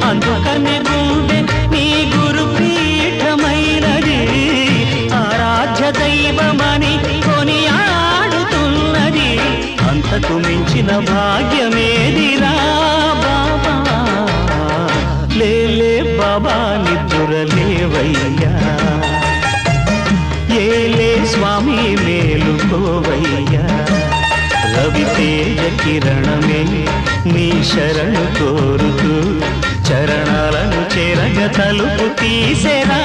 అందుకని గుండె నీ గురు పీఠమైనది, ఆరాధ్య దైవమని కొనియాడుతున్నది. అంతకు మించిన భాగ్యమేదిరా బాబా, లేలే బాబా నిద్దురలేవయ్యా, ఏలే స్వామి మేలుకోవయ్యా. రవితేజ కిరణమే నీ శరణు కోరుతూ చరణాలను చెరగ తలుపు తీసెరా.